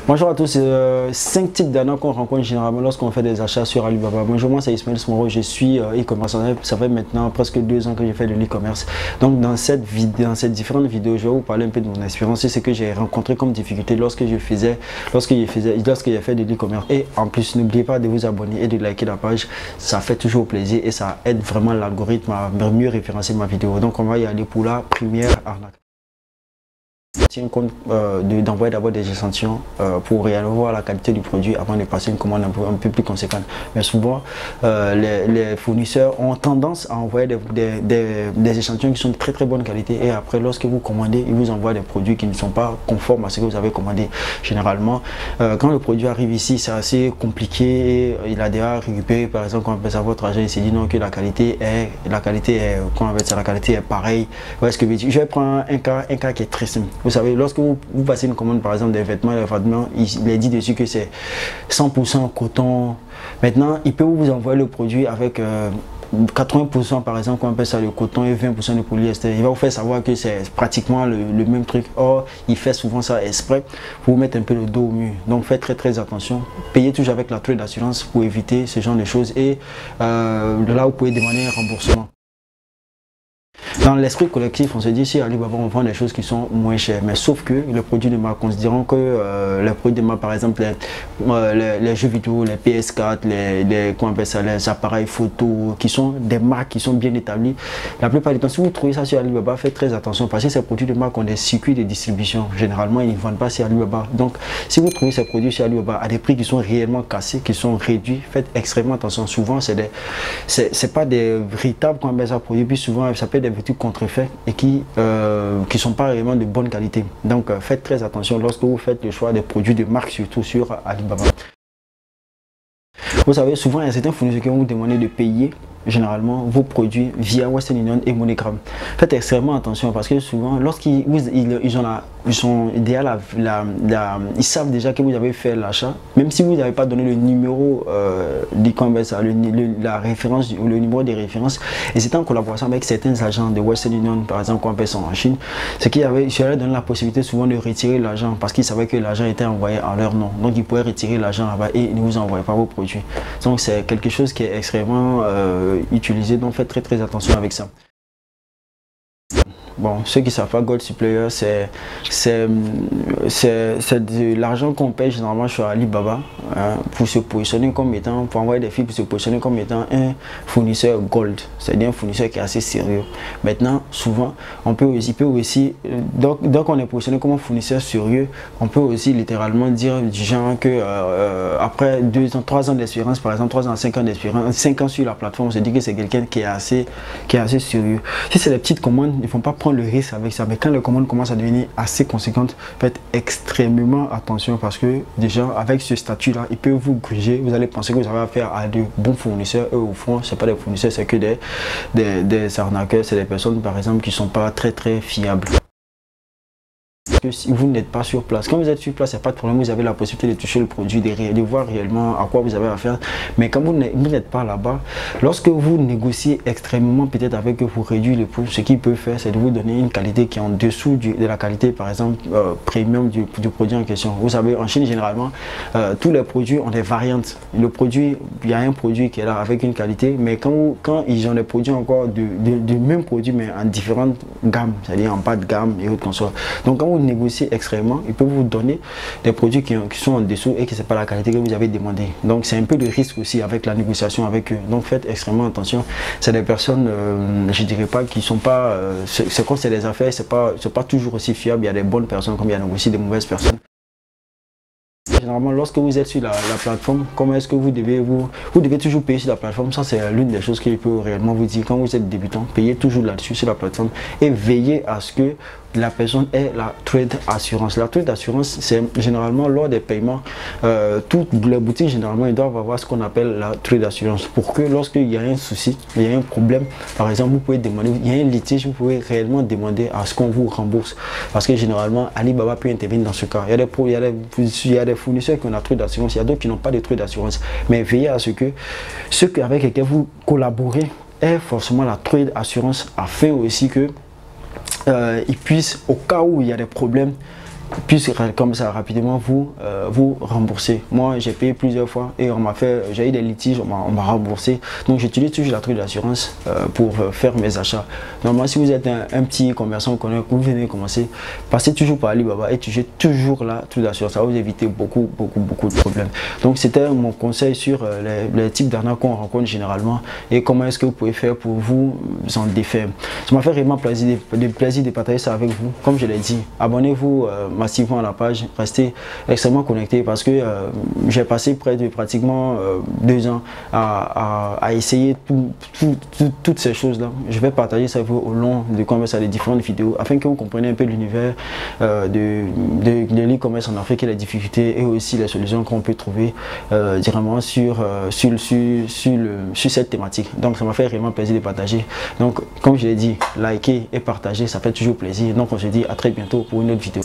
Bonjour à tous, 5 types d'arnaques qu'on rencontre généralement lorsqu'on fait des achats sur Alibaba. Bonjour, moi c'est Ismaël Smoro, je suis e-commerce. Ça fait maintenant presque 2 ans que je fais de l'e-commerce. Donc dans ces différentes vidéos, je vais vous parler un peu de mon expérience et ce que j'ai rencontré comme difficulté lorsque j'ai fait de l'e-commerce. Et en plus, n'oubliez pas de vous abonner et de liker la page, ça fait toujours plaisir et ça aide vraiment l'algorithme à mieux référencer ma vidéo. Donc on va y aller pour la première arnaque. Tiens compte d'envoyer d'abord des échantillons pour réellement voir la qualité du produit avant de passer une commande un peu plus conséquente. Mais souvent, les fournisseurs ont tendance à envoyer des échantillons qui sont de très bonne qualité et après, lorsque vous commandez, ils vous envoient des produits qui ne sont pas conformes à ce que vous avez commandé. Généralement, quand le produit arrive ici, c'est assez compliqué et il a déjà récupéré, par exemple, quand on appelle ça votre agent, il s'est dit non que la qualité est pareille. Ouais, ce que je vais prendre un cas qui est très simple. Vous savez, lorsque vous passez une commande, par exemple, des vêtements, il est dit dessus que c'est 100% coton. Maintenant, il peut vous envoyer le produit avec 80% par exemple, qu'on appelle ça le coton et 20% de polyester. Il va vous faire savoir que c'est pratiquement le même truc. Or, il fait souvent ça exprès pour vous mettre un peu le dos au mur. Donc, faites très attention. Payez toujours avec la trade d'assurance pour éviter ce genre de choses. Et de là, vous pouvez demander un remboursement. Dans l'esprit collectif, on se dit si Alibaba on vend des choses qui sont moins chères, mais sauf que les produits de marque, considérons que les produits de marque, par exemple les jeux vidéo, les PS4, les appareils photo, qui sont des marques qui sont bien établies, la plupart du temps, si vous trouvez ça sur Alibaba, faites très attention parce que ces produits de marque ont des circuits de distribution. Généralement, ils ne vendent pas sur Alibaba. Donc, si vous trouvez ces produits sur Alibaba à des prix qui sont réellement cassés, qui sont réduits, faites extrêmement attention. Souvent, c'est pas des véritables produits, puis souvent, ça peut être des petits contrefaits et qui sont pas réellement de bonne qualité. Donc faites très attention lorsque vous faites le choix des produits de marque, surtout sur Alibaba. Vous savez, souvent il y a certains fournisseurs qui vont vous demander de payer généralement vos produits via Western Union et MoneyGram. Faites extrêmement attention parce que souvent lorsqu'ils savent déjà que vous avez fait l'achat, même si vous n'avez pas donné le numéro la référence ou le numéro des références, et c'était en collaboration avec certains agents de Western Union, par exemple qu'on appelle ça en Chine, c'est qu'ils avaient donné la possibilité souvent de retirer l'argent parce qu'ils savaient que l'argent était envoyé en leur nom. Donc ils pouvaient retirer l'argent là-bas et ne vous envoyaient pas vos produits. Donc c'est quelque chose qui est extrêmement utilisé, donc faites très attention avec ça. Bon, ceux qui ne savent pas, Gold Supplier, c'est de l'argent qu'on paye généralement sur Alibaba pour se positionner comme étant, pour envoyer des filles pour se positionner comme étant un fournisseur Gold, c'est-à-dire un fournisseur qui est assez sérieux. Maintenant, souvent, donc on est positionné comme un fournisseur sérieux, on peut aussi littéralement dire du genre que après 2 ans, 3 ans d'expérience, par exemple 3 ans, 5 ans d'expérience, 5 ans sur la plateforme, on se dit que c'est quelqu'un qui est assez sérieux. Si c'est des petites commandes, ils ne font pas prendre le risque avec ça, mais quand les commandes commencent à devenir assez conséquentes, faites extrêmement attention parce que déjà avec ce statut là il peut vous gruger, vous allez penser que vous avez affaire à de bons fournisseurs et au fond c'est pas des fournisseurs, c'est que des arnaqueurs, c'est des personnes par exemple qui sont pas très fiables. Si vous n'êtes pas sur place, quand vous êtes sur place, il n'y a pas de problème, vous avez la possibilité de toucher le produit, de voir réellement à quoi vous avez affaire. Mais quand vous n'êtes pas là-bas, lorsque vous négociez extrêmement peut-être avec eux pour réduire le prix, ce qu'il peut faire, c'est de vous donner une qualité qui est en dessous de la qualité, par exemple, premium du produit en question. Vous savez, en Chine, généralement, tous les produits ont des variantes. Le produit, il y a un produit qui est là avec une qualité, mais quand ils ont des produits encore du même produit, mais en différentes gammes, c'est-à-dire en bas de gamme et autres consorts. Donc, quand vous négocier extrêmement, ils peuvent vous donner des produits qui sont en dessous et que c'est pas la qualité que vous avez demandé. Donc c'est un peu de risque aussi avec la négociation avec eux. Donc faites extrêmement attention. C'est des personnes, je dirais pas qui sont pas, c'est quand c'est des affaires, c'est pas toujours aussi fiable. Il y a des bonnes personnes comme il y a aussi des mauvaises personnes. Généralement, lorsque vous êtes sur la plateforme, comment est-ce que vous devez toujours payer sur la plateforme? Ça, c'est l'une des choses qu'il peut réellement vous dire. Quand vous êtes débutant, payez toujours là-dessus sur la plateforme et veillez à ce que la personne ait la trade assurance. La trade assurance, c'est généralement lors des paiements, toutes les boutiques, généralement, ils doivent avoir ce qu'on appelle la trade assurance pour que lorsqu'il y a un souci, il y a un problème, par exemple, vous pouvez demander, il y a un litige, vous pouvez réellement demander à ce qu'on vous rembourse. Parce que généralement, Alibaba peut intervenir dans ce cas. Il y a des fournisseurs qui ont la trade d'assurance, il y a d'autres qui n'ont pas de trade d'assurance. Mais veillez à ce que ceux avec lesquels vous collaborez aient forcément la trade assurance afin aussi que ils puissent, au cas où il y a des problèmes, puisse comme ça rapidement vous rembourser. Moi j'ai payé plusieurs fois et j'ai eu des litiges, on m'a remboursé. Donc j'utilise toujours la truc d'assurance pour faire mes achats. Normalement si vous êtes un petit commerçant que vous venez de commencer, passez toujours par Alibaba et utilisez toujours la truc d'assurance. Ça va vous éviter beaucoup de problèmes. Donc c'était mon conseil sur les types d'arnaques qu'on rencontre généralement et comment est-ce que vous pouvez faire pour vous en défaire. Ça m'a fait vraiment plaisir de partager ça avec vous. Comme je l'ai dit, abonnez-vous massivement à la page, restez extrêmement connectés parce que j'ai passé près de pratiquement 2 ans à essayer toutes ces choses-là. Je vais partager ça avec vous au long de les différentes vidéos afin que vous compreniez un peu l'univers de l'e-commerce en Afrique et les difficultés et aussi les solutions qu'on peut trouver directement sur cette thématique. Donc ça m'a fait réellement plaisir de partager. Donc comme je l'ai dit, likez et partagez, ça fait toujours plaisir. Donc on se dit à très bientôt pour une autre vidéo.